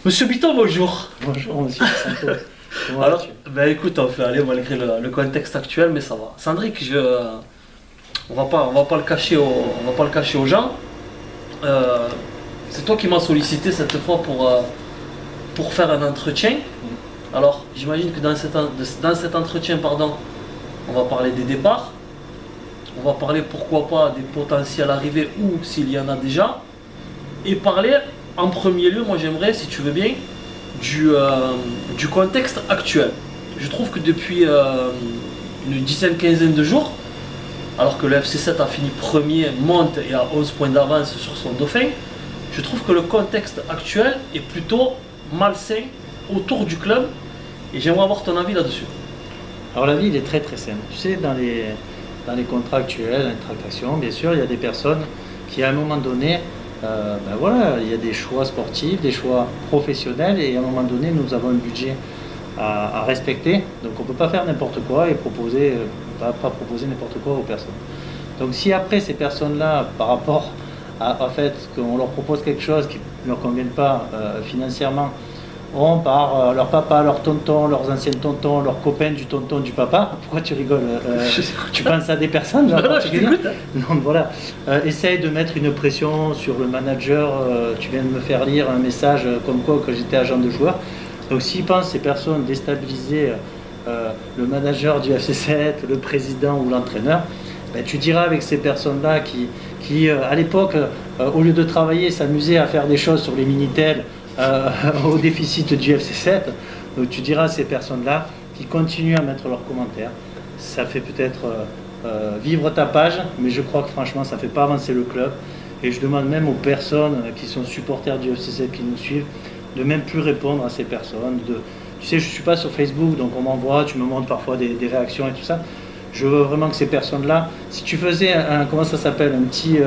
Monsieur Bito, bonjour. Bonjour monsieur Santo. Comment Alors, vas-tu? ben écoute, on fait aller malgré le contexte actuel, mais ça va. Sandrick, on va pas le cacher on va pas le cacher aux gens. Euh, c'est toi qui m'as sollicité cette fois pour faire un entretien. Alors, j'imagine que dans cet entretien, pardon, on va parler des départs. On va parler pourquoi pas des potentiels arrivées ou s'il y en a déjà. Et parler en premier lieu, moi j'aimerais, si tu veux bien, du contexte actuel. Je trouve que depuis une dizaine, quinzaine de jours, alors que le FC7 a fini premier, monte et a 11 points d'avance sur son dauphin, je trouve que le contexte actuel est plutôt malsain autour du club et j'aimerais avoir ton avis là-dessus. Alors la vie il est très très simple. Tu sais, dans les contrats actuels, dans les tractations, bien sûr, il y a des personnes qui à un moment donné, voilà, il y a des choix sportifs, des choix professionnels et à un moment donné nous avons un budget à respecter. Donc on ne peut pas faire n'importe quoi et proposer, pas proposer n'importe quoi aux personnes. Donc si après ces personnes-là, par rapport à fait qu'on leur propose quelque chose qui ne leur convienne pas financièrement, ont par leur papa, leur tonton, leurs anciens tontons, leurs copains du tonton, du papa. Pourquoi tu rigoles? Tu penses à des personnes là, en particulier? Donc voilà, essaye de mettre une pression sur le manager. Tu viens de me faire lire un message comme quoi que j'étais agent de joueur. Donc s'ils pensent ces personnes déstabiliser le manager du FC7, le président ou l'entraîneur, ben, tu diras avec ces personnes-là qui à l'époque, au lieu de travailler, s'amusaient à faire des choses sur les Minitel, au déficit du FC7. Donc tu diras à ces personnes-là qui continuent à mettre leurs commentaires. Ça fait peut-être vivre ta page, mais je crois que franchement ça ne fait pas avancer le club. Et je demande même aux personnes qui sont supporters du FC7 qui nous suivent de même plus répondre à ces personnes. Tu sais, je ne suis pas sur Facebook, donc on m'envoie, tu me montres parfois des réactions et tout ça. Je veux vraiment que ces personnes-là, si tu faisais comment ça s'appelle, un petit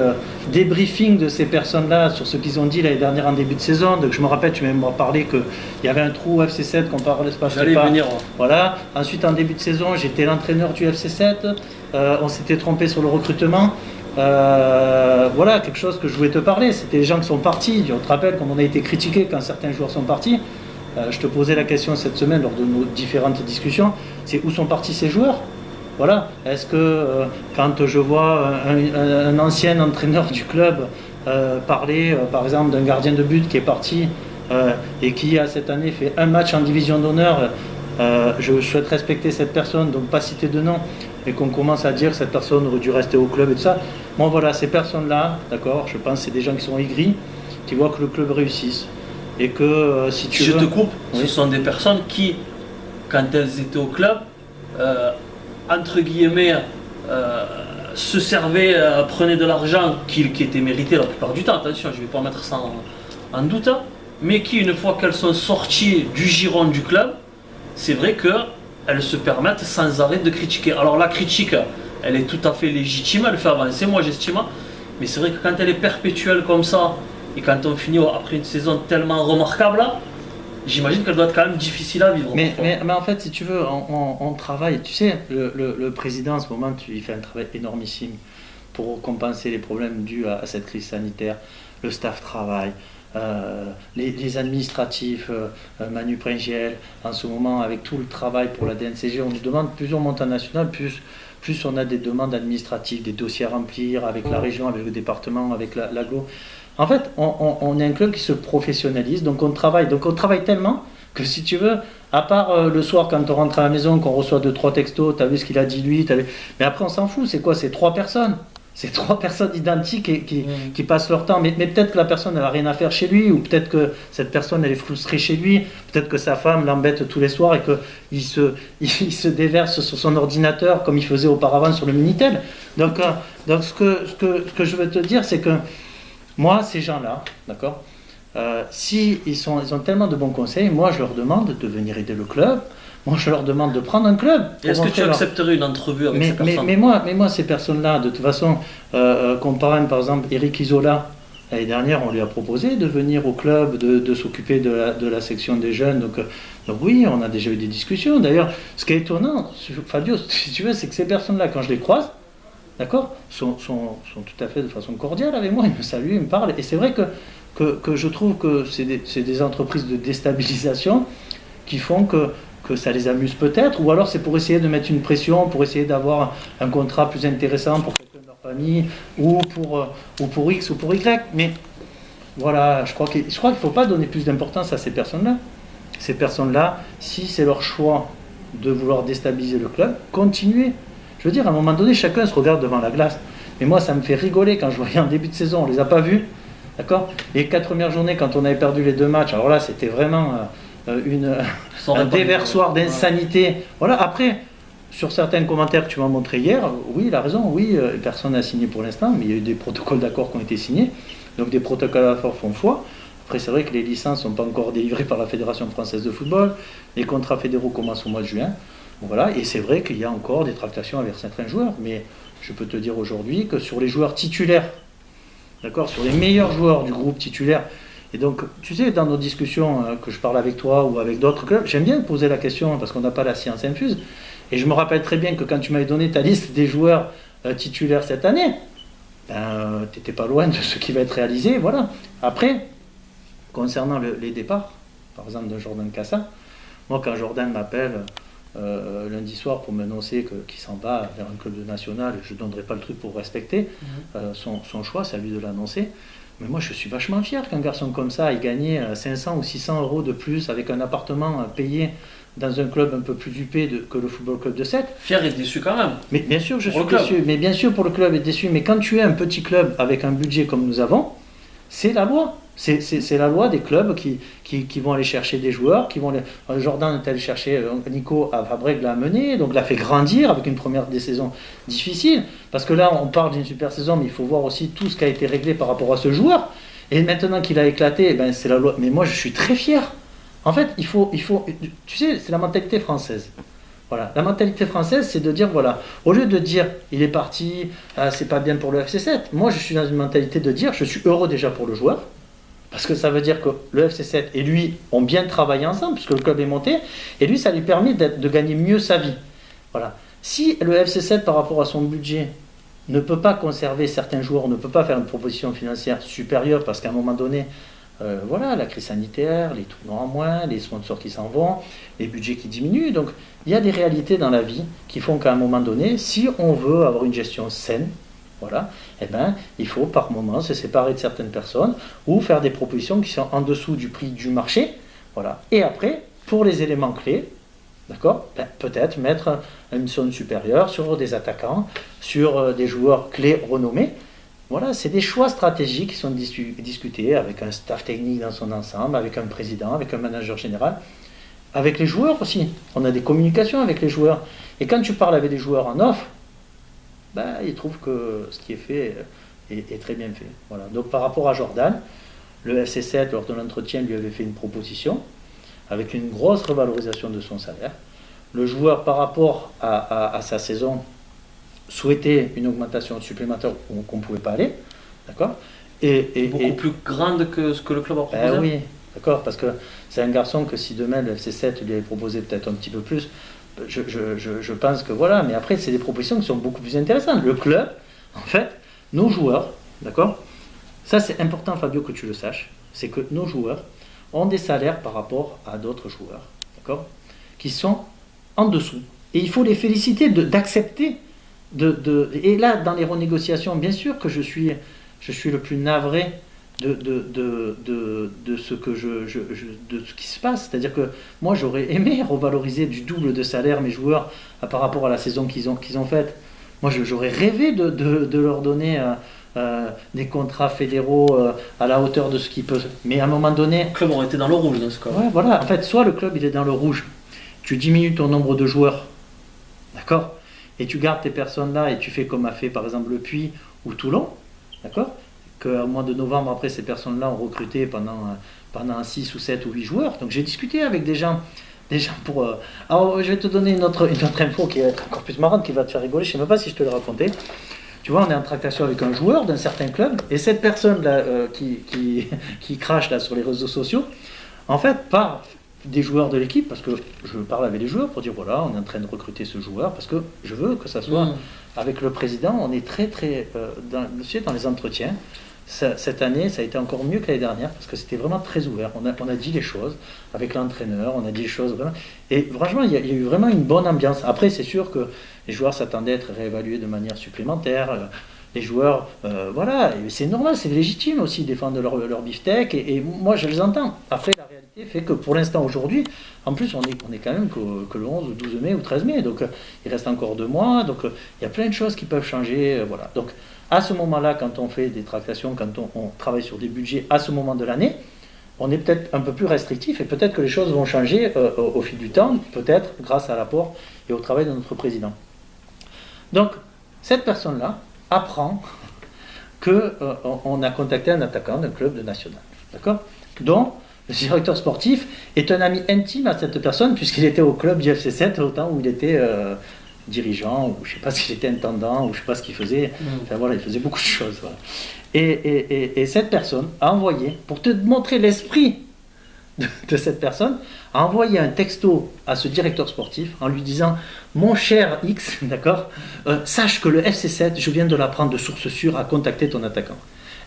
débriefing de ces personnes-là sur ce qu'ils ont dit l'année dernière en début de saison. Donc je me rappelle, tu m'as parlé qu'il y avait un trou au FC7 qu'on parlait pas. J'allais venir. Voilà. Ensuite, en début de saison, j'étais l'entraîneur du FC7. On s'était trompé sur le recrutement. Voilà, quelque chose que je voulais te parler. C'était les gens qui sont partis. On te rappelle qu'on a été critiqué quand certains joueurs sont partis. Je te posais la question cette semaine lors de nos différentes discussions. C'est où sont partis ces joueurs? Voilà. Est-ce que quand je vois un ancien entraîneur du club parler, par exemple, d'un gardien de but qui est parti et qui a cette année fait un match en division d'honneur, je souhaite respecter cette personne, donc pas citer de nom, et qu'on commence à dire que cette personne aurait dû rester au club et tout ça. Bon voilà, ces personnes-là, d'accord, je pense que c'est des gens qui sont aigris, qui voient que le club réussisse. Et que si tu veux... Je te coupe, oui. Ce sont des personnes qui, quand elles étaient au club, entre guillemets, se servaient, prenaient de l'argent qui était mérité la plupart du temps, attention, je ne vais pas mettre ça en doute, mais qui, une fois qu'elles sont sorties du giron du club, c'est vrai qu'elles se permettent sans arrêt de critiquer. Alors la critique, elle est tout à fait légitime, elle fait avancer, moi j'estime, mais c'est vrai que quand elle est perpétuelle comme ça, et quand on finit après une saison tellement remarquable, j'imagine qu'elle doit être quand même difficile à vivre. Mais en fait, si tu veux, on travaille. Tu sais, le président, en ce moment, il fait un travail énormissime pour compenser les problèmes dus à cette crise sanitaire. Le staff travaille. Les administratifs, Manu Pringiel, en ce moment, avec tout le travail pour la DNCG, on nous demande, plus on monte en national, plus on a des demandes administratives, des dossiers à remplir avec la région, avec le département, avec l'agglo. En fait, on est un club qui se professionnalise, donc on travaille. Donc on travaille tellement que si tu veux, à part le soir quand on rentre à la maison, qu'on reçoit 2-3 textos, t'as vu ce qu'il a dit lui, mais après on s'en fout, c'est quoi? C'est 3 personnes. C'est 3 personnes identiques qui passent leur temps. Mais peut-être que la personne n'a rien à faire chez lui, ou peut-être que cette personne elle est frustrée chez lui, peut-être que sa femme l'embête tous les soirs et qu'il se déverse sur son ordinateur comme il faisait auparavant sur le Minitel. Donc ce que je veux te dire, c'est que moi, ces gens-là, d'accord, si ils ont tellement de bons conseils, moi je leur demande de venir aider le club. Moi, je leur demande de prendre un club. Est-ce que tu accepterais une entrevue avec ces personnes? mais moi, ces personnes-là, de toute façon, comparant par exemple Eric Isola, l'année dernière, on lui a proposé de venir au club, de s'occuper de la section des jeunes. Donc oui, on a déjà eu des discussions. D'ailleurs, ce qui est étonnant, Fabio, si tu veux, c'est que ces personnes-là, quand je les croise, d'accord, sont tout à fait de façon cordiale avec moi, ils me saluent, ils me parlent, et c'est vrai que je trouve que c'est des entreprises de déstabilisation qui font que ça les amuse peut-être, ou alors c'est pour essayer de mettre une pression, pour essayer d'avoir un contrat plus intéressant pour quelqu'un de leur famille, ou pour X ou pour Y, mais voilà, je crois qu'il ne faut pas donner plus d'importance à ces personnes-là. Ces personnes-là, si c'est leur choix de vouloir déstabiliser le club, continuez. Je veux dire, à un moment donné, chacun se regarde devant la glace. Mais moi, ça me fait rigoler quand je voyais en début de saison, on ne les a pas vus, d'accord. Les 4 premières journées, quand on avait perdu les 2 matchs, alors là, c'était vraiment un déversoir d'insanité. Voilà, après, sur certains commentaires que tu m'as montrés hier, oui, il a raison, oui, personne n'a signé pour l'instant, mais il y a eu des protocoles d'accord qui ont été signés. Donc des protocoles d'accords font foi. Après, c'est vrai que les licences ne sont pas encore délivrées par la Fédération française de football. Les contrats fédéraux commencent au mois de juin. Voilà. Et c'est vrai qu'il y a encore des tractations avec certains joueurs. Mais je peux te dire aujourd'hui que sur les joueurs titulaires, d'accord, sur les meilleurs joueurs du groupe titulaire, et donc, tu sais, dans nos discussions que je parle avec toi ou avec d'autres clubs, j'aime bien poser la question parce qu'on n'a pas la science infuse. Et je me rappelle très bien que quand tu m'avais donné ta liste des joueurs titulaires cette année, tu n'étais pas loin de ce qui va être réalisé, voilà. Après, concernant les départs, par exemple de Jordan Cassa, moi quand Jordan m'appelle lundi soir pour m'annoncer qu'il s'en va vers un club de national, je ne donnerai pas le truc pour respecter son choix, c'est à lui de l'annoncer. Mais moi je suis vachement fier qu'un garçon comme ça ait gagné 500 ou 600 euros de plus avec un appartement payé dans un club un peu plus huppé que le Football Club de Sète. Fier et déçu quand même. Mais bien sûr, je suis déçu. Mais bien sûr, pour le club est déçu. Mais quand tu es un petit club avec un budget comme nous avons, c'est la loi. C'est la loi des clubs qui vont aller chercher des joueurs, qui vont Jordan est allé chercher, Nico à Fabreg l'a amené, donc l'a fait grandir avec une première des saisons difficile. Parce que là, on parle d'une super saison, mais il faut voir aussi tout ce qui a été réglé par rapport à ce joueur. Et maintenant qu'il a éclaté, ben, c'est la loi. Mais moi, je suis très fier. En fait, il faut, tu sais, c'est la mentalité française. Voilà, la mentalité française, c'est de dire, voilà, au lieu de dire, il est parti, c'est pas bien pour le FC7, moi je suis dans une mentalité de dire, je suis heureux déjà pour le joueur, parce que ça veut dire que le FC7 et lui ont bien travaillé ensemble, puisque le club est monté, et lui, ça lui permet de gagner mieux sa vie. Voilà. Si le FC7, par rapport à son budget, ne peut pas conserver certains joueurs, ne peut pas faire une proposition financière supérieure, parce qu'à un moment donné, voilà, la crise sanitaire, les tournois en moins, les sponsors qui s'en vont, les budgets qui diminuent. Donc, il y a des réalités dans la vie qui font qu'à un moment donné, si on veut avoir une gestion saine, voilà, eh ben, il faut par moment se séparer de certaines personnes ou faire des propositions qui sont en dessous du prix du marché. Voilà. Et après, pour les éléments clés, d'accord, ben, peut-être mettre une somme supérieure sur des attaquants, sur des joueurs clés renommés. Voilà, c'est des choix stratégiques qui sont discutés avec un staff technique dans son ensemble, avec un président, avec un manager général, avec les joueurs aussi. On a des communications avec les joueurs. Et quand tu parles avec les joueurs en off, ben, ils trouvent que ce qui est fait est très bien fait. Voilà. Donc par rapport à Jordan, le FC7, lors de l'entretien, lui avait fait une proposition avec une grosse revalorisation de son salaire. Le joueur, par rapport à sa saison, souhaitait une augmentation supplémentaire qu'on ne pouvait pas aller, d'accord, beaucoup plus grande que ce que le club a proposé. Oui, d'accord, parce que c'est un garçon que si demain le FC7 lui avait proposé peut-être un petit peu plus, je pense que voilà, mais après c'est des propositions qui sont beaucoup plus intéressantes. Le club, en fait, nos joueurs, d'accord, ça c'est important Fabio que tu le saches, c'est que nos joueurs ont des salaires par rapport à d'autres joueurs, d'accord, qui sont en dessous. Et il faut les féliciter d'accepter. Et là, dans les renégociations, bien sûr que je suis le plus navré de ce qui se passe. C'est-à-dire que moi, j'aurais aimé revaloriser du double de salaire mes joueurs par rapport à la saison qu'ils ont faite. Moi, j'aurais rêvé de leur donner des contrats fédéraux à la hauteur de ce qu'ils peuvent. Mais à un moment donné... Le club aurait été dans le rouge dans ce cas. Ouais, voilà. En fait, soit le club il est dans le rouge, tu diminues ton nombre de joueurs, d'accord, et tu gardes tes personnes là et tu fais comme a fait par exemple le Puy ou Toulon, d'accord, qu'au mois de novembre après ces personnes là ont recruté pendant 6 ou 7 ou 8 joueurs. Donc j'ai discuté avec des gens pour... Alors je vais te donner une autre info qui va être encore plus marrante, qui va te faire rigoler, je ne sais même pas si je te l'ai raconté. Tu vois, on est en tractation avec un joueur d'un certain club, et cette personne là qui crache là sur les réseaux sociaux, en fait part des joueurs de l'équipe, parce que je parle avec les joueurs pour dire voilà, on est en train de recruter ce joueur, parce que je veux que ça soit avec le président, on est très très dans les entretiens. Cette année, ça a été encore mieux que l'année dernière, parce que c'était vraiment très ouvert. On a dit les choses avec l'entraîneur, on a dit les choses vraiment. Et franchement, il y a eu vraiment une bonne ambiance. Après, c'est sûr que les joueurs s'attendaient à être réévalués de manière supplémentaire. Les joueurs, voilà, et c'est normal, c'est légitime aussi de défendre leur beefsteak, et moi je les entends. Après, la réalité fait que pour l'instant, aujourd'hui, en plus, on est quand même que le 11, 12 mai ou 13 mai, donc il reste encore 2 mois, donc il y a plein de choses qui peuvent changer, voilà. Donc, à ce moment-là, quand on fait des tractations, quand on travaille sur des budgets à ce moment de l'année, on est peut-être un peu plus restrictif, et peut-être que les choses vont changer au fil du temps, peut-être grâce à l'apport et au travail de notre président. Donc, cette personne-là apprend qu'on a contacté un attaquant d'un club de national, d'accord, dont le directeur sportif est un ami intime à cette personne, puisqu'il était au club du FC7 au temps où il était dirigeant, ou je ne sais pas s'il était intendant, ou je ne sais pas ce qu'il faisait. Enfin voilà, il faisait beaucoup de choses. Voilà. Et cette personne a envoyé, pour te montrer l'esprit de cette personne, a envoyé un texto à ce directeur sportif en lui disant « Mon cher X, d'accord, sache que le FC7, je viens de l'apprendre de source sûre, a contacté ton attaquant. »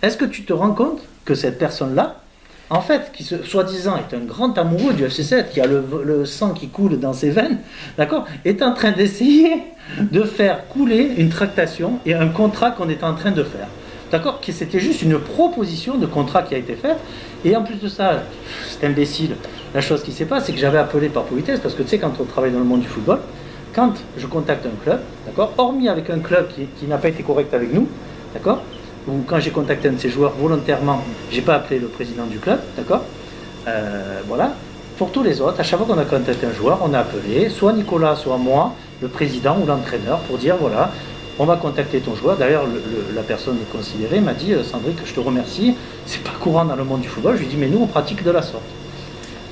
Est-ce que tu te rends compte que cette personne-là, en fait, qui soi-disant est un grand amoureux du FC7, qui a le sang qui coule dans ses veines, d'accord, est en train d'essayer de faire couler une tractation et un contrat qu'on est en train de faire. D'accord, que c'était juste une proposition de contrat qui a été faite, et en plus de ça, c'est imbécile, la chose qui s'est passée, c'est que j'avais appelé par politesse, parce que tu sais, quand on travaille dans le monde du football, quand je contacte un club, d'accord, hormis avec un club qui n'a pas été correct avec nous, d'accord, ou quand j'ai contacté un de ses joueurs volontairement, j'ai pas appelé le président du club, d'accord, voilà. Pour tous les autres, à chaque fois qu'on a contacté un joueur, on a appelé soit Nicolas, soit moi, le président ou l'entraîneur, pour dire voilà, on va contacter ton joueur. D'ailleurs, la personne considérée m'a dit Sandrick, je te remercie, c'est pas courant dans le monde du football. Je lui dis mais nous on pratique de la sorte.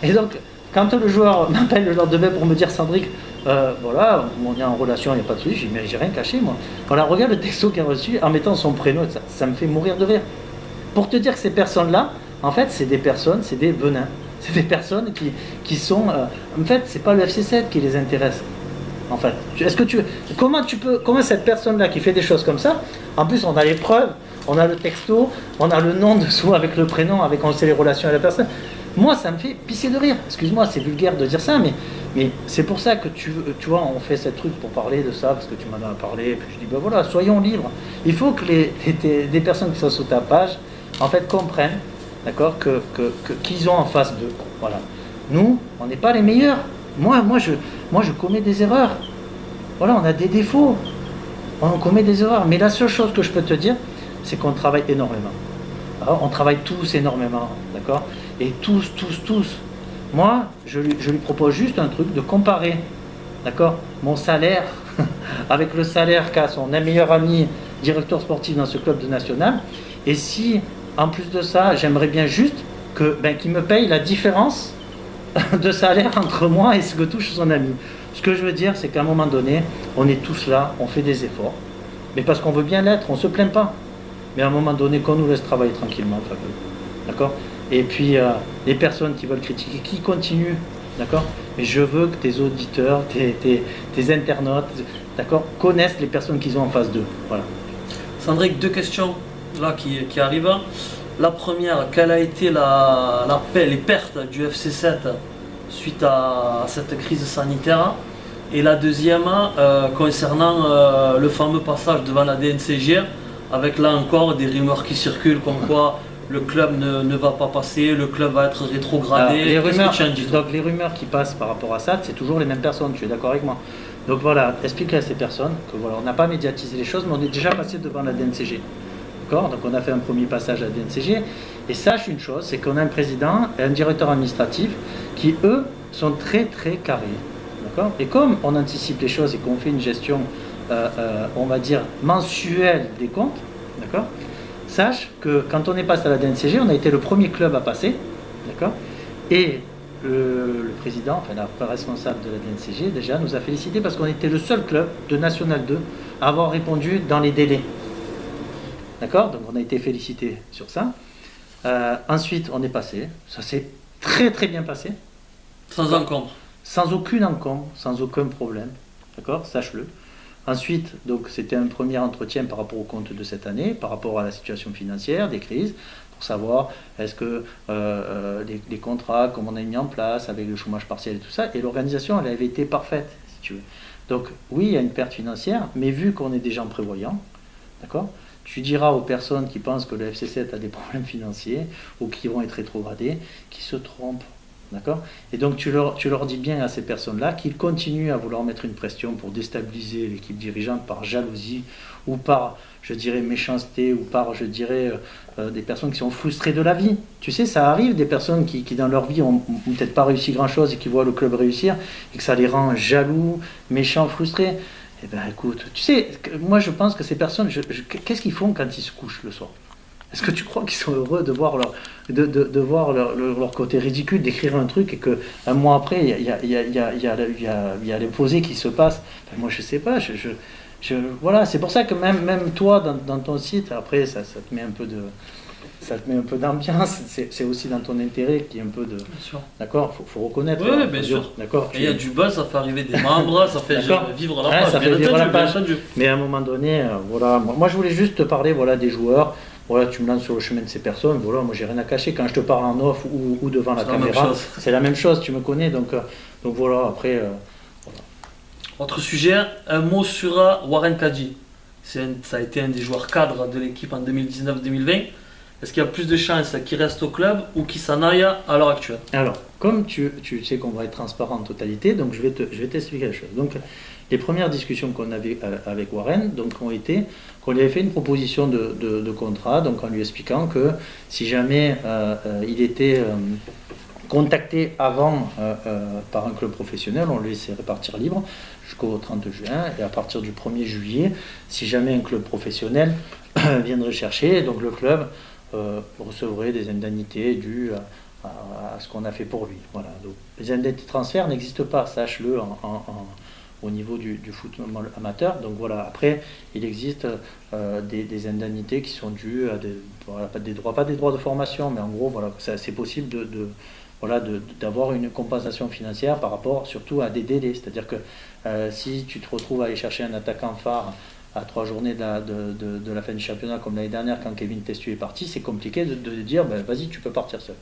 Et donc, quand le joueur m'appelle le lendemain pour me dire Sandrick, voilà, on est en relation, il n'y a pas de souci, je dis mais j'ai rien caché moi. Voilà, regarde le texto qu'il a reçu en mettant son prénom, ça me fait mourir de rire. Pour te dire que ces personnes-là, en fait, c'est des personnes, c'est des venins. C'est des personnes qui sont. En fait, c'est pas le FC7 qui les intéresse. En fait, comment cette personne-là qui fait des choses comme ça, en plus on a les preuves, on a le texto, on a le nom dessous avec le prénom, on sait les relations avec la personne. Moi, ça me fait pisser de rire. Excuse-moi, c'est vulgaire de dire ça, mais c'est pour ça que tu vois, on fait ce truc pour parler de ça, parce que tu m'en as parlé, et puis je dis, ben voilà, soyons libres. Il faut que des personnes qui sont sous ta page, en fait, comprennent, d'accord, qu'ils ont en face d'eux. Voilà. Nous, on n'est pas les meilleurs. Moi, je commets des erreurs. Voilà, on a des défauts. On commet des erreurs. Mais la seule chose que je peux te dire, c'est qu'on travaille énormément. Alors, on travaille tous énormément, d'accord ? Et tous. Moi, je lui propose juste un truc, de comparer, d'accord, mon salaire avec le salaire qu'a son meilleur ami, directeur sportif dans ce club de national. Et si, en plus de ça, j'aimerais bien juste qu'il me paye la différence de salaire entre moi et ce que touche son ami. Ce que je veux dire, c'est qu'à un moment donné, on est tous là, on fait des efforts, mais parce qu'on veut bien l'être, on ne se plaint pas. Mais à un moment donné, qu'on nous laisse travailler tranquillement, Fabio. D'accord ? Et puis, les personnes qui veulent critiquer, qui continuent, d'accord ? Mais je veux que tes auditeurs, tes internautes, d'accord, connaissent les personnes qu'ils ont en face d'eux. Voilà. Sandrick, 2 questions là qui arrivent. La première, quelle a été les pertes du FC7 suite à cette crise sanitaire? Et la deuxième, concernant le fameux passage devant la DNCG, avec là encore des rumeurs qui circulent comme quoi le club ne va pas passer, le club va être rétrogradé. Donc les rumeurs qui passent par rapport à ça, c'est toujours les mêmes personnes, tu es d'accord avec moi? Donc voilà, expliquer à ces personnes que voilà, on n'a pas médiatisé les choses, mais on est déjà passé devant la DNCG. Donc on a fait un premier passage à la DNCG, et sache une chose, c'est qu'on a un président et un directeur administratif qui, eux, sont très très carrés. D'accord ? Et comme on anticipe les choses et qu'on fait une gestion, on va dire, mensuelle des comptes, d'accord ? Sache que quand on est passé à la DNCG, on a été le premier club à passer, d'accord ? Et le président, enfin la responsable de la DNCG, déjà, nous a félicité parce qu'on était le seul club de National 2 à avoir répondu dans les délais. D'accord ? Donc on a été félicité sur ça. Ensuite, on est passé. Ça s'est très très bien passé. Sans encombre. Sans aucune encombre, sans aucun problème. D'accord? Sache-le. Ensuite, donc, c'était un premier entretien par rapport au compte de cette année, par rapport à la situation financière, des crises, pour savoir est-ce que les contrats, comme on a mis en place, avec le chômage partiel et tout ça, et l'organisation, elle avait été parfaite, si tu veux. Donc, oui, il y a une perte financière, mais vu qu'on est des gens prévoyants, d'accord? Tu diras aux personnes qui pensent que le FC7 a des problèmes financiers ou qui vont être rétrogradés, qui se trompent. D'accord? Et donc tu leur dis bien à ces personnes-là qu'ils continuent à vouloir mettre une pression pour déstabiliser l'équipe dirigeante par jalousie ou par, je dirais, méchanceté ou par, je dirais, des personnes qui sont frustrées de la vie. Tu sais, ça arrive des personnes qui dans leur vie ont peut-être pas réussi grand-chose et qui voient le club réussir et que ça les rend jaloux, méchants, frustrés. Eh bien écoute, tu sais, moi je pense que ces personnes, qu'est-ce qu'ils font quand ils se couchent le soir? Est-ce que tu crois qu'ils sont heureux de voir leur côté ridicule, d'écrire un truc et qu'un mois après, il y a l'opposé qui se passe? Enfin, moi, je sais pas. Voilà, c'est pour ça que même toi, dans ton site, après, ça te met un peu d'ambiance. C'est aussi dans ton intérêt qu'il y ait un peu de... Bien sûr. D'accord, faut reconnaître. Oui, bien sûr. D'accord. Et il y a du buzz, ça fait arriver des membres, ça fait vivre la page. Ça fait vivre la page. Mais à un moment donné, voilà. Moi, je voulais juste te parler, voilà, des joueurs. Voilà, tu me lances sur le chemin de ces personnes, voilà, moi j'ai rien à cacher. Quand je te parle en off ou devant la caméra, c'est la même chose, tu me connais, donc voilà, après... Voilà. Autre sujet, un mot sur Warren Kadji. Ça a été un des joueurs cadres de l'équipe en 2019-2020. Est-ce qu'il y a plus de chances qu'il reste au club ou qu'il s'en aille à l'heure actuelle? Alors, comme tu sais qu'on va être transparent en totalité, donc je vais t'expliquer la chose. Donc, les premières discussions qu'on avait avec Warren ont été qu'on lui avait fait une proposition de contrat, donc en lui expliquant que si jamais il était contacté avant par un club professionnel, on le laisserait partir libre jusqu'au 30 juin, et à partir du 1er juillet, si jamais un club professionnel viendrait chercher, donc le club recevrait des indemnités dues à ce qu'on a fait pour lui. Voilà. Donc, les indemnités de transfert n'existent pas, sache-le, au niveau du football amateur. Donc voilà, après, il existe des indemnités qui sont dues à pas des droits de formation, mais en gros, voilà, c'est possible d'avoir une compensation financière par rapport surtout à des délais. C'est-à-dire que si tu te retrouves à aller chercher un attaquant phare à 3 journées de la fin du championnat, comme l'année dernière quand Kevin Testu est parti, c'est compliqué de dire vas-y, tu peux partir seul.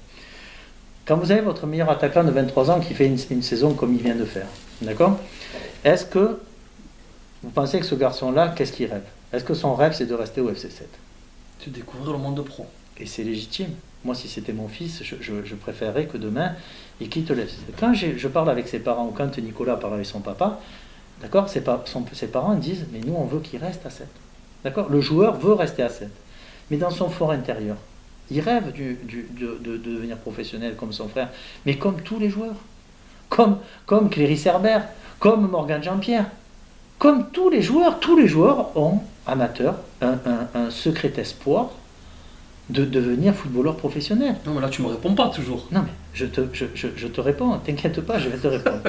Quand vous avez votre meilleur attaquant de 23 ans qui fait une saison comme il vient de faire, d'accord? Est-ce que vous pensez que ce garçon-là, qu'est-ce qu'il rêve? Est-ce que son rêve, c'est de rester au FC7? De découvrir le monde de pro. Et c'est légitime. Moi, si c'était mon fils, je préférerais que demain, il quitte le FC7. Quand je parle avec ses parents, ou quand Nicolas parle avec son papa, d'accord, ses parents disent, mais nous, on veut qu'il reste à 7. D'accord? Le joueur veut rester à 7. Mais dans son fort intérieur, il rêve de devenir professionnel comme son frère, mais comme tous les joueurs. Comme Cléry Herbert, comme Morgan Jean-Pierre, comme tous les joueurs ont, amateurs, un secret espoir de devenir footballeur professionnel. Non, mais là, tu me réponds pas toujours. Non, mais je te réponds, t'inquiète pas, je vais te répondre.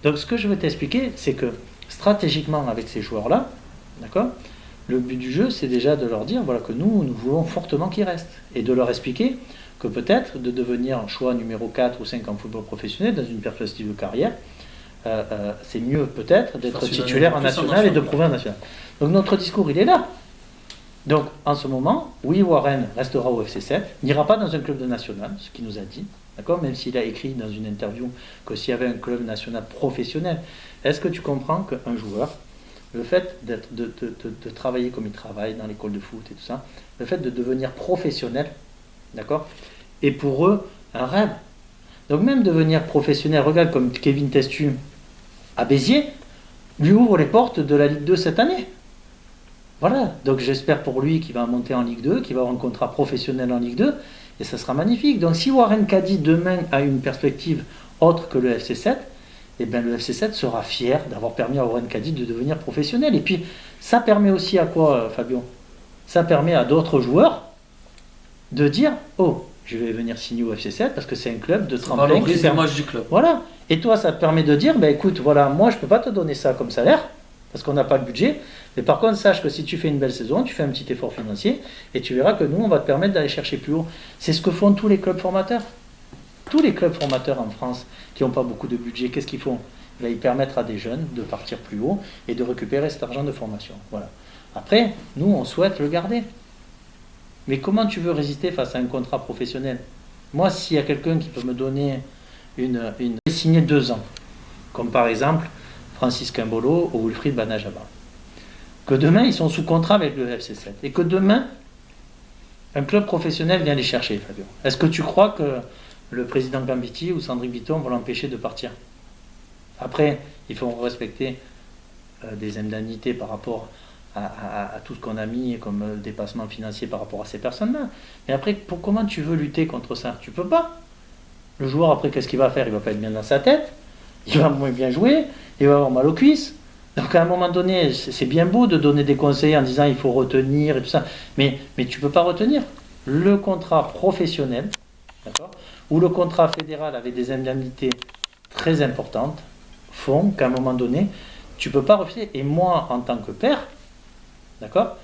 Donc, ce que je veux t'expliquer, c'est que stratégiquement, avec ces joueurs-là, d'accord, le but du jeu, c'est déjà de leur dire voilà, que nous voulons fortement qu'ils restent. Et de leur expliquer que peut-être de devenir un choix numéro 4 ou 5 en football professionnel, dans une perspective de carrière, c'est mieux peut-être d'être titulaire en national et de prouver en national. Donc notre discours, il est là. Donc en ce moment, oui, Warren restera au FC7, n'ira pas dans un club de national, ce qu'il nous a dit, d'accord, même s'il a écrit dans une interview que s'il y avait un club national professionnel. Est-ce que tu comprends qu'un joueur, le fait de travailler comme il travaille dans l'école de foot et tout ça, le fait de devenir professionnel, d'accord, est pour eux un rêve. Donc même devenir professionnel, regarde comme Kevin Testu à Béziers, lui ouvre les portes de la Ligue 2 cette année. Voilà, donc j'espère pour lui qu'il va monter en Ligue 2, qu'il va avoir un contrat professionnel en Ligue 2, et ça sera magnifique. Donc si Warren Kadji demain a une perspective autre que le FC7, eh bien le FC7 sera fier d'avoir permis à Warren Kadji de devenir professionnel. Et puis ça permet aussi à quoi, Fabio? Ça permet à d'autres joueurs de dire « Oh, je vais venir signer au FC7 parce que c'est un club de tremplin. » Ça valorise l'image du club. Voilà. Et toi, ça te permet de dire, écoute, voilà, moi, je ne peux pas te donner ça comme salaire parce qu'on n'a pas le budget. Mais par contre, sache que si tu fais une belle saison, tu fais un petit effort financier et tu verras que nous, on va te permettre d'aller chercher plus haut. C'est ce que font tous les clubs formateurs. tous les clubs formateurs en France qui n'ont pas beaucoup de budget, qu'est-ce qu'ils font? Ils permettent à des jeunes de partir plus haut et de récupérer cet argent de formation. Voilà. Après, nous, on souhaite le garder. Mais comment tu veux résister face à un contrat professionnel? Moi, s'il y a quelqu'un qui peut me donner une signer 2 ans, comme par exemple Francis Quimbolo ou Wilfried Banajaba, que demain ils sont sous contrat avec le FC7 et que demain un club professionnel vient les chercher, Fabio, est-ce que tu crois que le président Gambiti ou Sandrine Bitton vont l'empêcher de partir? Après, il faut respecter des indemnités par rapport à tout ce qu'on a mis comme dépassement financier par rapport à ces personnes-là. Mais après, comment tu veux lutter contre ça? Tu peux pas. Le joueur, après, qu'est-ce qu'il va faire? Il va pas être bien dans sa tête, il va moins bien jouer, il va avoir mal aux cuisses. Donc à un moment donné, c'est bien beau de donner des conseils en disant il faut retenir et tout ça, mais tu peux pas retenir. Le contrat professionnel, d'accord, ou le contrat fédéral avec des indemnités très importantes, font qu'à un moment donné, tu peux pas refuser. Et moi, en tant que père, d'accord,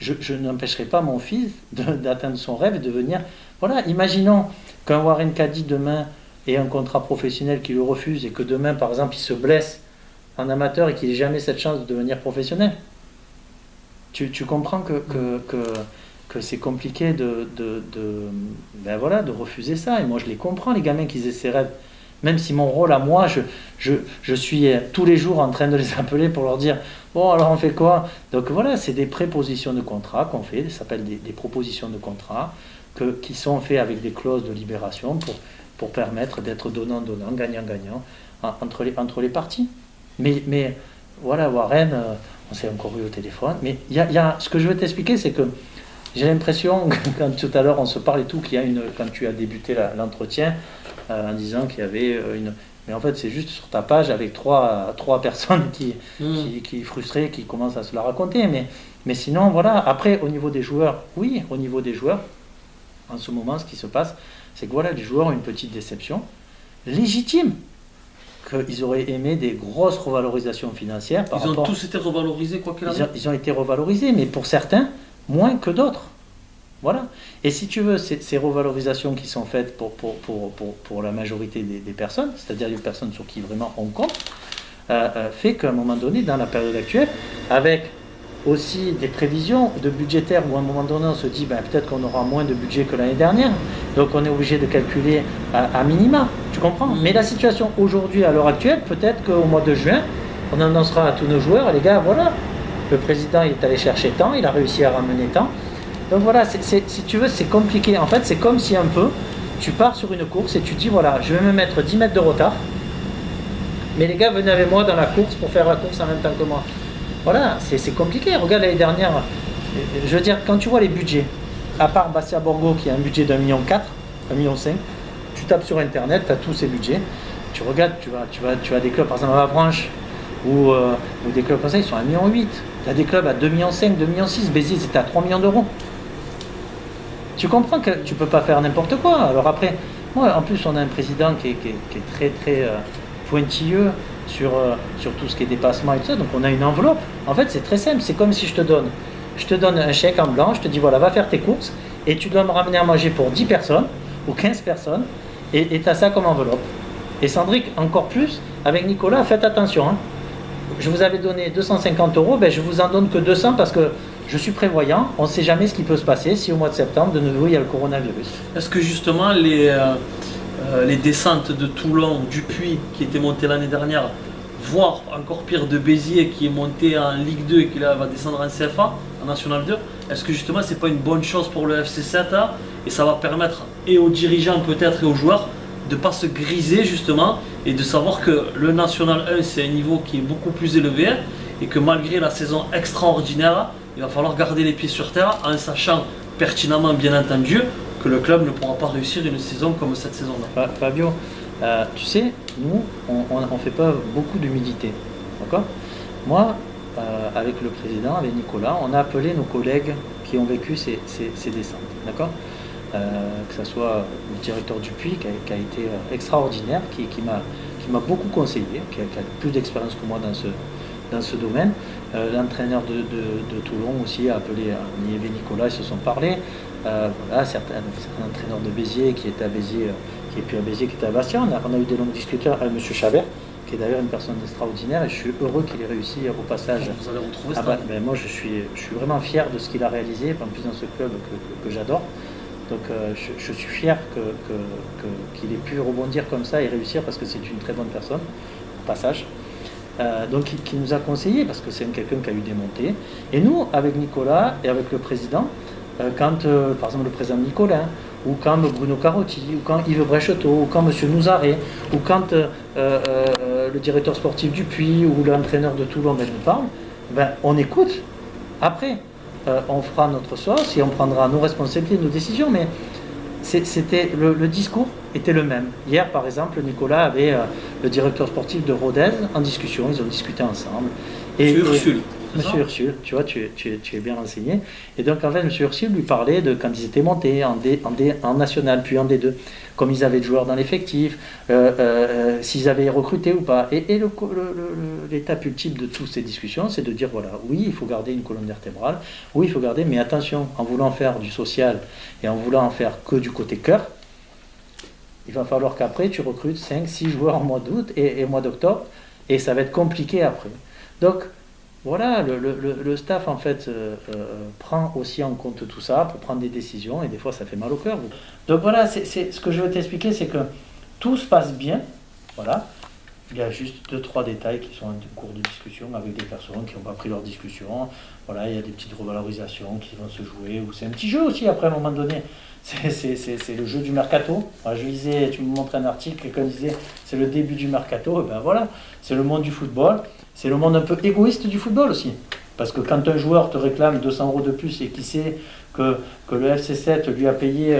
je n'empêcherai pas mon fils d'atteindre son rêve et de venir. Voilà, imaginons qu'un Warren Caddy demain ait un contrat professionnel qui le refuse et que demain, par exemple, il se blesse en amateur et qu'il n'ait jamais cette chance de devenir professionnel. Tu comprends que c'est compliqué ben voilà, de refuser ça. Et moi, je les comprends, les gamins qui aient ces rêves. Même si mon rôle à moi, je suis tous les jours en train de les appeler pour leur dire « Bon, alors on fait quoi ?» Donc voilà, c'est des prépositions de contrat qu'on fait, ça s'appelle des propositions de contrat, qui sont faites avec des clauses de libération pour permettre d'être donnant-donnant, gagnant-gagnant entre les parties. Mais voilà, Warren, on s'est encore eu au téléphone, mais ce que je veux t'expliquer, c'est que j'ai l'impression, quand tout à l'heure on se parle et tout, quand tu as débuté l'entretien, en disant qu'il y avait une... Mais en fait, c'est juste sur ta page avec trois personnes qui frustrées, qui commencent à se la raconter. Mais sinon, voilà. Après, au niveau des joueurs, oui, au niveau des joueurs, en ce moment, ce qui se passe, c'est que voilà, les joueurs ont une petite déception légitime. Qu'ils auraient aimé des grosses revalorisations financières. Ils ont tous été revalorisés, quoi qu'il arrive. Ils ont été revalorisés, mais pour certains, moins que d'autres. Voilà. Et si tu veux, ces revalorisations qui sont faites pour la majorité des personnes, c'est-à-dire les personnes sur qui vraiment on compte, fait qu'à un moment donné, dans la période actuelle, avec aussi des prévisions de budgétaires où à un moment donné on se dit peut-être qu'on aura moins de budget que l'année dernière, donc on est obligé de calculer à minima, tu comprends? Mais la situation aujourd'hui, à l'heure actuelle, peut-être qu'au mois de juin, on annoncera à tous nos joueurs, les gars, voilà, le président il est allé chercher tant, il a réussi à ramener tant. Donc voilà, si tu veux, c'est compliqué. En fait, c'est comme si un peu, tu pars sur une course et tu dis, voilà, je vais me mettre 10 mètres de retard, mais les gars, venez avec moi dans la course pour faire la course en même temps que moi. Voilà, c'est compliqué. Regarde l'année dernière, je veux dire, quand tu vois les budgets, à part Bastia Borgo qui a un budget d'1,4 million, 1,5 million, tu tapes sur Internet, tu as tous ces budgets, tu regardes, tu as des clubs, par exemple à Avranches, ou des clubs comme ça, ils sont à 1,8 million. Tu as des clubs à 2,5 millions, 2,6 millions, Béziers, c'était à 3 millions d'euros. Tu comprends que tu ne peux pas faire n'importe quoi. Alors après, moi, en plus, on a un président qui est très, très pointilleux sur tout ce qui est dépassement et tout ça. Donc on a une enveloppe. En fait, c'est très simple. C'est comme si je te donne un chèque en blanc, je te dis, voilà, va faire tes courses, et tu dois me ramener à manger pour 10 personnes, ou 15 personnes, et tu as ça comme enveloppe. Et Sandrick, encore plus, avec Nicolas, faites attention. Hein. Je vous avais donné 250 €, je vous en donne que 200 parce que je suis prévoyant, on ne sait jamais ce qui peut se passer si au mois de septembre, de nouveau, il y a le coronavirus. Est-ce que justement les descentes de Toulon, du Puy, qui étaient montées l'année dernière, voire encore pire de Béziers, qui est monté en Ligue 2 et qui là va descendre en CFA, en National 2, est-ce que justement c'est pas une bonne chose pour le FC7 là, et ça va permettre et aux dirigeants peut-être et aux joueurs de ne pas se griser justement et de savoir que le National 1 c'est un niveau qui est beaucoup plus élevé et que malgré la saison extraordinaire, il va falloir garder les pieds sur terre en sachant pertinemment bien entendu que le club ne pourra pas réussir une saison comme cette saison-là. Fabio, tu sais, nous on fait pas beaucoup d'humilité, d'accord? Moi, avec le président, avec Nicolas, on a appelé nos collègues qui ont vécu ces descentes, d'accord? Que ce soit le directeur du Puy qui a été extraordinaire, qui m'a beaucoup conseillé, qui a plus d'expérience que moi dans ce domaine. L'entraîneur de Toulon aussi a appelé Niévé Nicolas, ils se sont parlé. Voilà, certains entraîneurs de Béziers qui étaient à Béziers et puis à Béziers qui était à Bastia. On a eu des longues discussions avec M. Chabert, qui est d'ailleurs une personne extraordinaire, et je suis heureux qu'il ait réussi au passage. Vous allez retrouver Ah ça. moi je suis vraiment fier de ce qu'il a réalisé, en plus dans ce club que j'adore. Donc je suis fier qu'il ait pu rebondir comme ça et réussir, parce que c'est une très bonne personne, au passage. Donc qui nous a conseillé, parce que c'est quelqu'un qui a eu des montées. Et nous, avec Nicolas et avec le président, quand par exemple le président Nicolas, ou quand Bruno Carotti, ou quand Yves Brecheteau, ou quand M. Nouzaret, ou quand le directeur sportif Dupuis, ou l'entraîneur de Toulon nous parle, on écoute. Après, on fera notre sauce et on prendra nos responsabilités, nos décisions, mais c'était le discours était le même. Hier, par exemple, Nicolas avait le directeur sportif de Rodez en discussion, ils ont discuté ensemble. Monsieur Ursule, tu vois, tu es bien renseigné. Et donc, en fait, Monsieur Ursule lui parlait de quand ils étaient montés en national, puis en D2, comme ils avaient de joueurs dans l'effectif, s'ils avaient recruté ou pas. Et l'étape ultime de toutes ces discussions, c'est de dire, voilà, oui, il faut garder une colonne vertébrale, oui, il faut garder, mais attention, en voulant faire du social et en voulant en faire que du côté cœur, il va falloir qu'après, tu recrutes 5-6 joueurs en mois d'août et mois d'octobre, et ça va être compliqué après. Donc, voilà, le staff en fait prend aussi en compte tout ça pour prendre des décisions, et des fois ça fait mal au cœur. Donc voilà, c'est ce que je veux t'expliquer, c'est que tout se passe bien, voilà. Il y a juste 2-3 détails qui sont en cours de discussion avec des personnes qui n'ont pas pris leur discussion. Voilà, il y a des petites revalorisations qui vont se jouer, ou c'est un petit jeu aussi après à un moment donné. C'est le jeu du mercato. Moi, je lisais, tu me montrais un article, quelqu'un disait c'est le début du mercato, et ben voilà, c'est le monde du football, c'est le monde un peu égoïste du football aussi. Parce que quand un joueur te réclame 200 € de plus et qui sait que le FC7 lui a payé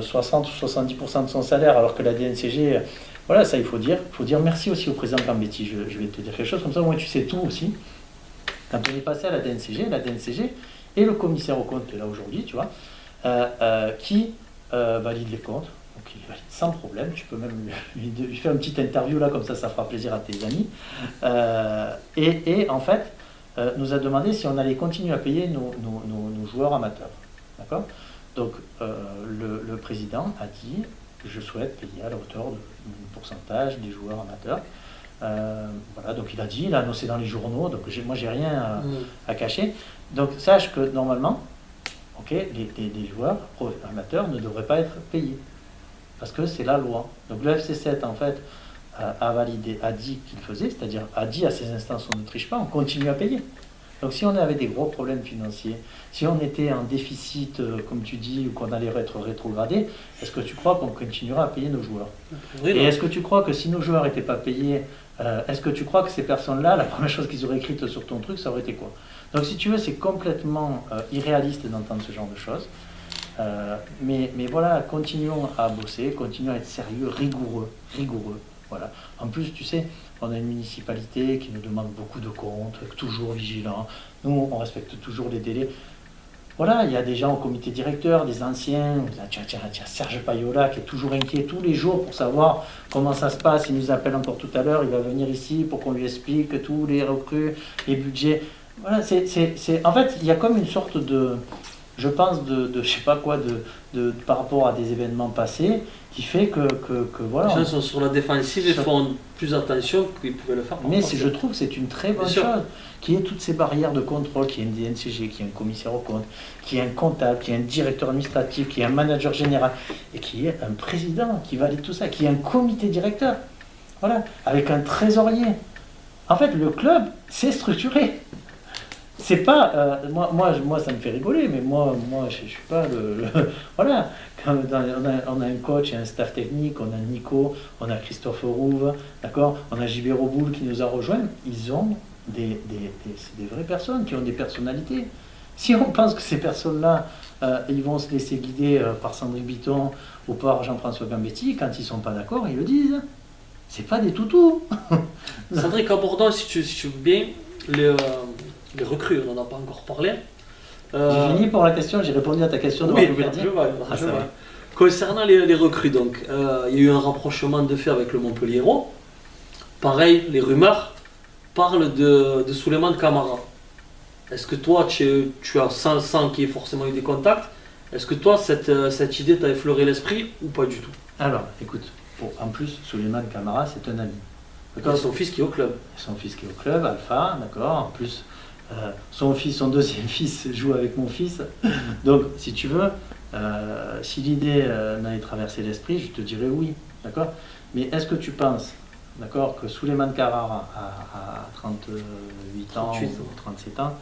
60 ou 70% de son salaire, alors que la DNCG, voilà, ça il faut dire merci aussi au président Cambetti. Je vais te dire quelque chose comme ça, moi tu sais tout aussi. Quand on est passé à la DNCG et le commissaire aux comptes qui est là aujourd'hui, tu vois, qui valide les comptes, donc il valide sans problème, tu peux même lui faire une petite interview là, comme ça fera plaisir à tes amis, et en fait nous a demandé si on allait continuer à payer nos joueurs amateurs, d'accord. Donc le président a dit je souhaite payer à la hauteur du pourcentage des joueurs amateurs. Voilà, donc il a annoncé dans les journaux, donc moi j'ai rien à cacher. Donc sache que normalement, ok, les joueurs amateurs ne devraient pas être payés, parce que c'est la loi. Donc le FC7 en fait a validé, a dit qu'il faisait, c'est-à-dire a dit à ces instances on ne triche pas, on continue à payer. Donc si on avait des gros problèmes financiers, si on était en déficit, comme tu dis, ou qu'on allait être rétrogradé, est-ce que tu crois qu'on continuera à payer nos joueurs? Oui, et est-ce que tu crois que si nos joueurs n'étaient pas payés, est-ce que tu crois que ces personnes-là, la première chose qu'ils auraient écrite sur ton truc, ça aurait été quoi? Donc si tu veux, c'est complètement irréaliste d'entendre ce genre de choses. Mais voilà, continuons à bosser, continuons à être sérieux, rigoureux. Voilà. En plus, tu sais, on a une municipalité qui nous demande beaucoup de comptes, toujours vigilant. Nous, on respecte toujours les délais. Voilà, il y a des gens au comité directeur, des anciens. Tiens, Serge Payola qui est toujours inquiet tous les jours pour savoir comment ça se passe. Il nous appelle encore tout à l'heure, il va venir ici pour qu'on lui explique tous les recrues, les budgets. Voilà, en fait, il y a comme une sorte de, je pense, je sais pas quoi, par rapport à des événements passés, qui fait que voilà. Les gens sont sur la défensive et font plus attention qu'ils pouvaient le faire. Mais je trouve que c'est une très bonne chose, qu'il y ait toutes ces barrières de contrôle, qu'il y ait une DNCG, qu'il y ait un commissaire aux comptes, qu'il y ait un comptable, qu'il y ait un directeur administratif, qu'il y ait un manager général, et qu'il y ait un président qui valide tout ça, qu'il y ait un comité directeur, voilà, avec un trésorier. En fait, le club, c'est structuré. C'est pas moi ça me fait rigoler, mais moi je suis pas voilà. On a un coach et un staff technique, on a Nico, on a Christophe Rouve, d'accord, on a JB Roboul qui nous a rejoints. Ils ont c'est des vraies personnes qui ont des personnalités. Si on pense que ces personnes-là ils vont se laisser guider par Sandrine Bitton ou par Jean-François Gambetti, quand ils sont pas d'accord, ils le disent. C'est pas des toutous. Cédric, abordons si tu veux bien les recrues, on n'en a pas encore parlé. J'ai fini pour la question, j'ai répondu à ta question. Oui, je vois. Concernant les recrues, donc, il y a eu un rapprochement de fait avec le Montpellier-Hérault. Pareil, les rumeurs parlent de Souleymane Camara. Est-ce que toi, tu as sans qu'il y ait forcément eu des contacts, Est-ce que toi, cette idée t'a effleuré l'esprit ou pas du tout? Alors, écoute, en plus, Souleymane Camara, c'est un ami. Il y a son fils qui est au club. Son fils qui est au club, Alpha, d'accord. En plus, son deuxième fils joue avec mon fils. Donc, si tu veux, si l'idée m'avait traversé l'esprit, je te dirais oui, d'accord. Mais est-ce que tu penses, d'accord, que Souleymane Camara à 38 ans 38 ou 37 ans,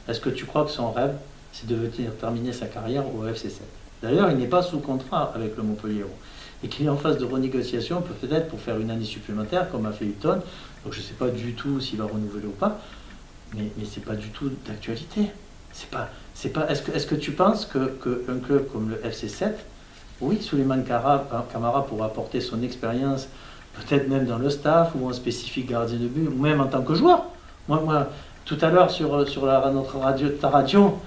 est-ce que tu crois que son rêve, c'est de venir terminer sa carrière au FC 7? D'ailleurs, il n'est pas sous contrat avec le Montpellier. Et qu'il est en phase de renégociation, peut-être pour faire une année supplémentaire, comme a fait Hilton. Donc je ne sais pas du tout s'il va renouveler ou pas, mais ce n'est pas du tout d'actualité. Est-ce que tu penses qu'un club comme le FC 7, oui, Souleymane Camara pourra apporter son expérience, peut-être même dans le staff, ou en spécifique gardien de but, ou même en tant que joueur. Moi tout à l'heure sur ta radio,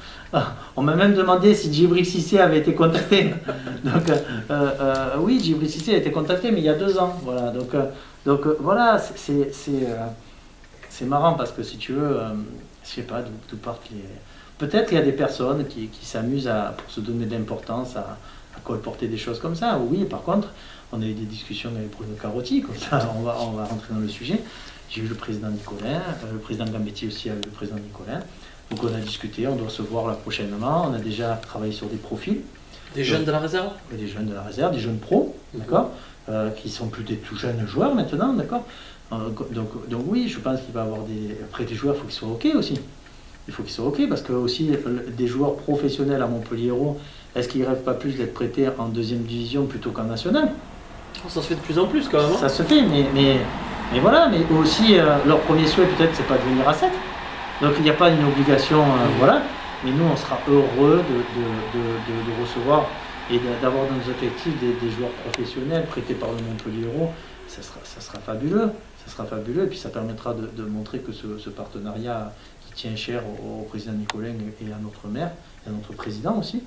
on m'a même demandé si Djibril Cissé avait été contacté. Donc oui, Djibril Cissé a été contacté, mais il y a 2 ans. Voilà. Donc voilà, c'est marrant parce que si tu veux, je sais pas d'où partent les. Peut-être qu'il y a des personnes qui s'amusent pour se donner de l'importance à colporter des choses comme ça. Oui, par contre, on a eu des discussions avec Bruno Carotti, comme ça on va rentrer dans le sujet. J'ai eu le président Nicolin, le président Gambetti aussi avec le président Nicolin. Donc on a discuté, on doit se voir là prochainement. On a déjà travaillé sur des profils. Des jeunes de la réserve? Des jeunes de la réserve, des jeunes pros, d'accord, qui sont plus des tout jeunes joueurs maintenant, d'accord. Donc oui, je pense qu'il va y avoir des. Après, des joueurs, il faut qu'ils soient OK aussi. Il faut qu'ils soient OK parce que aussi des joueurs professionnels à Montpellier, est-ce qu'ils ne rêvent pas plus d'être prêtés en 2e division plutôt qu'en national? Ça se fait de plus en plus quand même. Ça se fait, mais voilà, mais aussi leur premier souhait peut-être c'est pas de venir à 7. Donc il n'y a pas une obligation, voilà. Mais nous on sera heureux de recevoir et d'avoir dans nos effectifs des joueurs professionnels prêtés par le Montpellier Hérault. Ça sera fabuleux, ça sera fabuleux et puis ça permettra de montrer que ce partenariat qui tient cher au président Nicolin et à notre maire et à notre président aussi.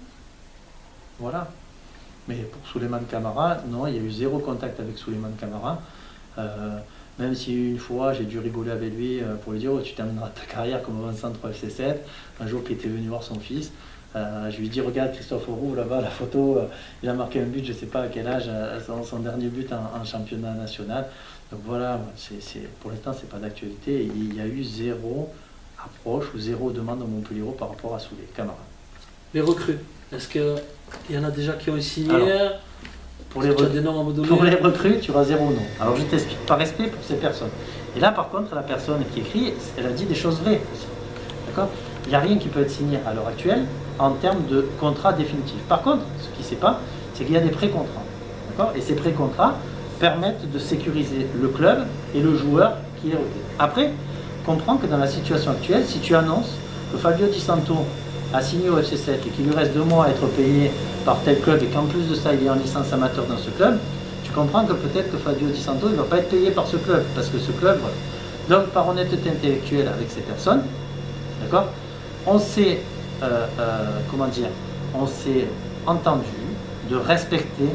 Voilà. Mais pour Souleymane Camara, non, il y a eu 0 contact avec Souleymane Camara. Même si une fois j'ai dû rigoler avec lui pour lui dire tu termineras ta carrière comme avant-centre FC 7, un jour qu'il était venu voir son fils, je lui ai dit regarde Christophe Auroux là-bas la photo, il a marqué un but, je ne sais pas à quel âge, son dernier but en championnat national. Donc voilà, pour l'instant c'est pas d'actualité, il y a eu 0 approche ou 0 demande à Montpellier par rapport à Souleymane Camara. Les recrues, est-ce qu'il y en a déjà qui ont signé? Pour les recrues, tu auras 0 nom. Alors je t'explique, par respect pour ces personnes. Et là, par contre, la personne qui écrit, elle a dit des choses vraies aussi. D'accord? Il n'y a rien qui peut être signé à l'heure actuelle en termes de contrat définitif. Par contre, ce qui ne sait pas, c'est qu'il y a des pré-contrats. D'accord? Et ces pré-contrats permettent de sécuriser le club et le joueur qui est recruté. Après, comprends que dans la situation actuelle, si tu annonces que Fabio Di Santo a signé au FC 7 et qu'il lui reste 2 mois à être payé par tel club et qu'en plus de ça il est en licence amateur dans ce club, tu comprends que peut-être que Fabio Di Santo ne va pas être payé par ce club, parce que ce club, voilà. Donc par honnêteté intellectuelle avec ces personnes, d'accord, on s'est on s'est entendu de respecter,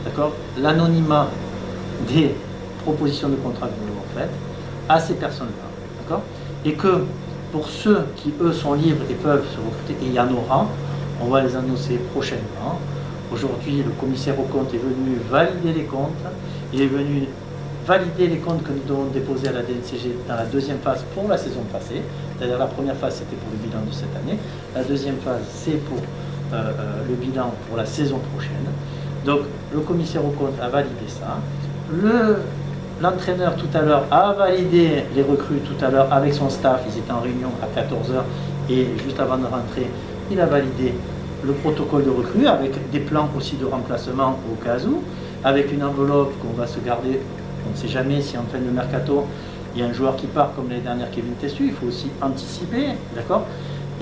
d'accord, l'anonymat des propositions de contrat que nous avons faites à ces personnes-là, d'accord, et que pour ceux qui, eux, sont libres et peuvent se recruter, et il y en aura, on va les annoncer prochainement. Aujourd'hui, le commissaire aux comptes est venu valider les comptes. Il est venu valider les comptes que nous devons déposer à la DNCG dans la 2e phase pour la saison passée. C'est-à-dire la première phase, c'était pour le bilan de cette année. La 2e phase, c'est pour le bilan pour la saison prochaine. Donc, le commissaire aux comptes a validé ça. L'entraîneur tout à l'heure a validé les recrues tout à l'heure avec son staff, ils étaient en réunion à 14h et juste avant de rentrer, il a validé le protocole de recrue avec des plans aussi de remplacement au cas où, avec une enveloppe qu'on va se garder, on ne sait jamais si en fin de mercato il y a un joueur qui part comme l'année dernière Kevin Tessu, il faut aussi anticiper, d'accord.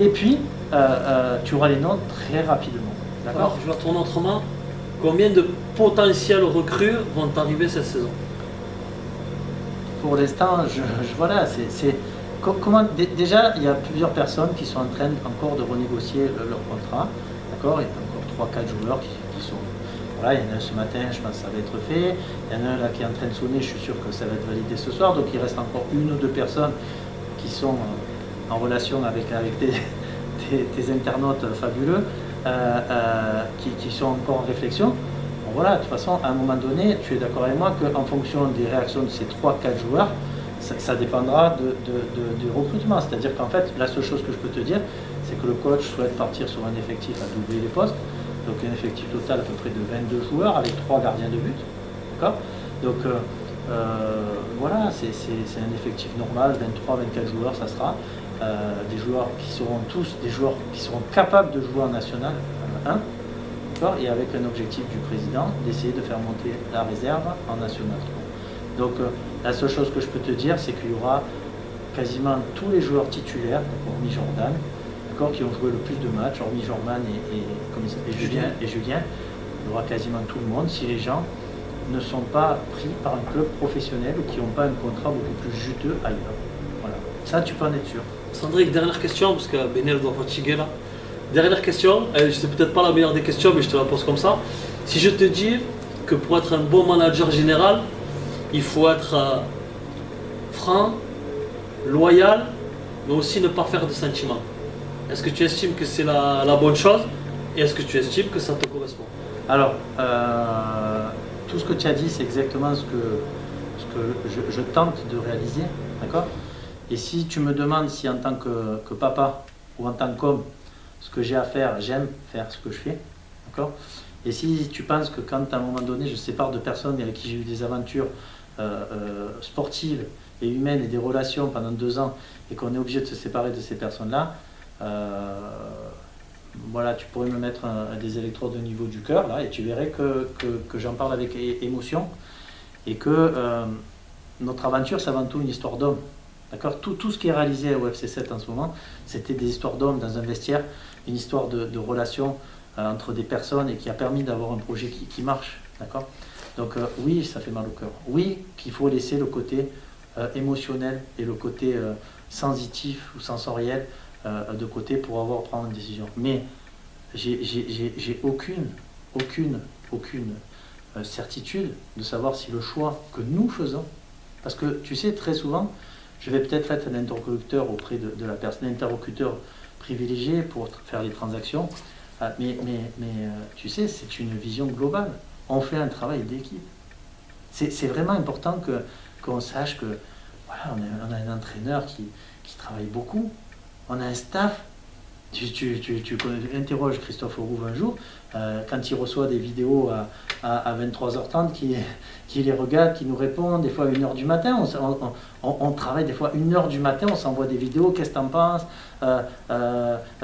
Et puis tu auras les noms très rapidement, d'accord. Alors je vais retourner autrement, combien de potentiels recrues vont arriver cette saison? Pour l'instant, voilà, déjà, il y a plusieurs personnes qui sont en train encore de renégocier leur contrat, d'accord. Il y a encore 3-4 joueurs qui sont, voilà, il y en a un ce matin, je pense que ça va être fait, il y en a un là qui est en train de sonner, je suis sûr que ça va être validé ce soir, donc il reste encore 1 ou 2 personnes qui sont en relation avec tes internautes fabuleux, qui sont encore en réflexion. Bon, voilà, de toute façon, à un moment donné, tu es d'accord avec moi qu'en fonction des réactions de ces 3-4 joueurs, ça dépendra du recrutement. C'est-à-dire qu'en fait, la seule chose que je peux te dire, c'est que le coach souhaite partir sur un effectif à doubler les postes, donc un effectif total à peu près de 22 joueurs avec 3 gardiens de but. D'accord. Donc voilà, c'est un effectif normal, 23-24 joueurs, ça sera. Des joueurs qui seront tous des joueurs qui seront capables de jouer en national 1, et avec un objectif du président d'essayer de faire monter la réserve en national 3. Donc la seule chose que je peux te dire, c'est qu'il y aura quasiment tous les joueurs titulaires, hormis Jordan, qui ont joué le plus de matchs, hormis Jordan et Julien, il y aura quasiment tout le monde si les gens ne sont pas pris par un club professionnel ou qui n'ont pas un contrat beaucoup plus juteux ailleurs. Voilà. Ça, tu peux en être sûr. Sandrick, dernière question, parce que Benel doit fatiguer là. Dernière question, c'est peut-être pas la meilleure des questions, mais je te la pose comme ça. Si je te dis que pour être un bon manager général, il faut être franc, loyal, mais aussi ne pas faire de sentiments. Est-ce que tu estimes que c'est la bonne chose et est-ce que tu estimes que ça te correspond? Alors, tout ce que tu as dit, c'est exactement ce que je tente de réaliser, d'accord? Et si tu me demandes si en tant que papa ou en tant qu'homme, ce que j'ai à faire, j'aime faire ce que je fais, d'accord? Et si tu penses que quand à un moment donné, je sépare de personnes avec qui j'ai eu des aventures sportives et humaines et des relations pendant 2 ans et qu'on est obligé de se séparer de ces personnes-là, voilà, tu pourrais me mettre des électrodes au niveau du cœur là et tu verrais que j'en parle avec émotion et que notre aventure c'est avant tout une histoire d'homme. D'accord, tout ce qui est réalisé au FC 7 en ce moment, c'était des histoires d'hommes dans un vestiaire, une histoire de relation entre des personnes et qui a permis d'avoir un projet qui marche. D'accord. Donc oui, ça fait mal au cœur. Oui, qu'il faut laisser le côté émotionnel et le côté sensitif ou sensoriel de côté pour prendre une décision. Mais j'ai aucune certitude de savoir si le choix que nous faisons, parce que tu sais, très souvent, je vais peut-être être un interlocuteur auprès de la personne, interlocuteur privilégié pour faire les transactions, mais tu sais, c'est une vision globale. On fait un travail d'équipe. C'est vraiment important qu'on sache que voilà, on a un entraîneur qui travaille beaucoup, on a un staff. Tu interroges Christophe Rouve un jour, quand il reçoit des vidéos à 23h30, qui les regarde, qui nous répond, des fois à 1h du matin, on travaille des fois 1h du matin, on s'envoie des vidéos, qu'est-ce que t'en penses?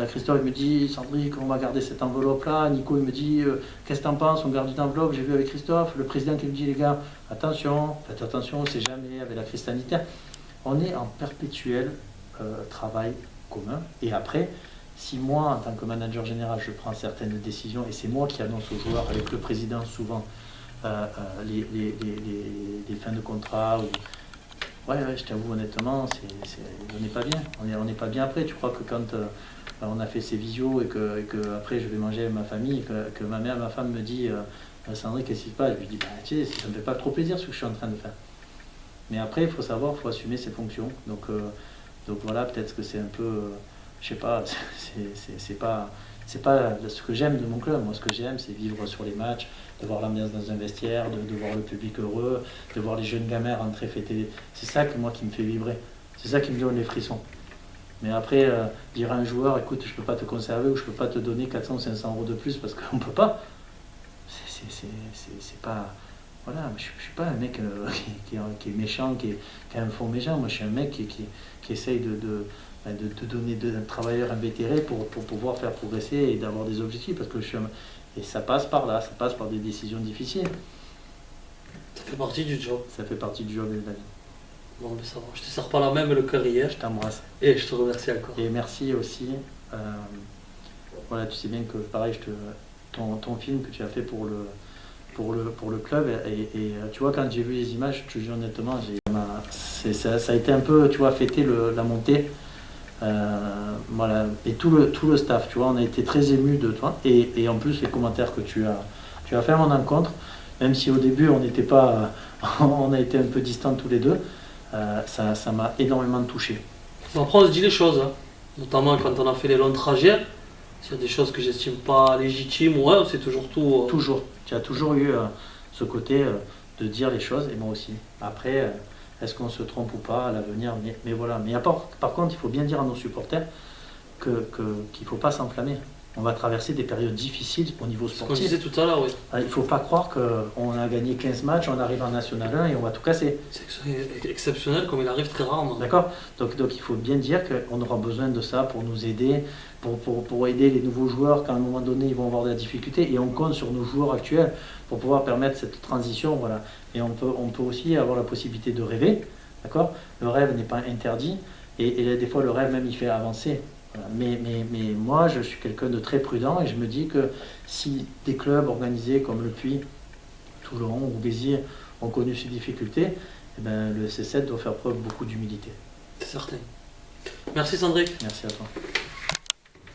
Christophe il me dit, Sandrick, on va garder cette enveloppe-là, Nico il me dit, qu'est-ce que t'en penses? On garde une enveloppe, j'ai vu avec Christophe, le président qui me dit, les gars, attention, faites attention, on ne sait jamais, avec la crise sanitaire. On est en perpétuel travail commun, et après, si moi, en tant que manager général, je prends certaines décisions, et c'est moi qui annonce aux joueurs, avec le président souvent, les fins de contrat, ouais, je t'avoue honnêtement, on n'est pas bien. On n'est pas bien après. Tu crois que quand on a fait ces visios et que après je vais manger avec ma famille, et que ma femme me dit Sandrick, qu'est-ce qui se passe? Je lui dis, tu sais, ça ne me fait pas trop plaisir ce que je suis en train de faire. Mais après, il faut savoir, il faut assumer ses fonctions. Donc voilà, peut-être que c'est un peu... je sais pas, c'est pas ce que j'aime de mon club. Moi, ce que j'aime, c'est vivre sur les matchs, de voir l'ambiance dans un vestiaire, de voir le public heureux, de voir les jeunes gamins rentrer fêter. C'est ça qui me fait vibrer. C'est ça qui me donne les frissons. Mais après, dire à un joueur, écoute, je peux pas te conserver ou je peux pas te donner 400 ou 500 euros de plus parce qu'on peut pas. C'est pas... Voilà, je suis pas un mec qui est méchant, qui a un fond méchant. Moi, je suis un mec qui essaye de donner un travailleur invétéré pour pouvoir faire progresser et d'avoir des objectifs. Parce que et ça passe par là, ça passe par des décisions difficiles. Ça fait partie du job. Ça fait partie du job, David. Bon, mais ça va. Je te sers pas la même le cœur hier. Je t'embrasse. Et je te remercie encore. Et merci aussi. Voilà, tu sais bien que pareil, ton film que tu as fait pour le club, et tu vois, quand j'ai vu les images, je te dis honnêtement, ça a été un peu, tu vois, fêter la montée. Voilà, et tout le staff, tu vois, on a été très émus de toi, et en plus les commentaires que tu as fait à mon encontre, même si au début on n'était pas, on a été un peu distants tous les deux, ça m'a énormément touché. Après on se dit les choses, hein. Notamment quand on a fait les longs trajets, S'il y a des choses que j'estime pas légitimes, ouais, c'est toujours tout. Toujours. Tu as toujours eu ce côté de dire les choses, et moi aussi. Après, est-ce qu'on se trompe ou pas à l'avenir, mais voilà. Mais par contre, il faut bien dire à nos supporters qu'il ne faut pas s'enflammer. On va traverser des périodes difficiles au niveau Ce qu'on sportif. disait tout à l'heure, oui. Il ne faut pas croire qu'on a gagné 15 matchs, on arrive en National 1 et on va tout casser. C'est exceptionnel comme il arrive très rarement. D'accord, donc il faut bien dire qu'on aura besoin de ça pour nous aider, pour aider les nouveaux joueurs quand à un moment donné ils vont avoir de la difficulté. Et on compte sur nos joueurs actuels pour pouvoir permettre cette transition. Voilà. Et on peut aussi avoir la possibilité de rêver. D'accord, le rêve n'est pas interdit. Et des fois, le rêve même, il fait avancer. Voilà. Mais moi, je suis quelqu'un de très prudent et je me dis que si des clubs organisés comme le Puy, Toulon ou Béziers ont connu ces difficultés, eh ben, le C7 doit faire preuve beaucoup d'humilité. C'est certain. Merci Sandrick. Merci à toi.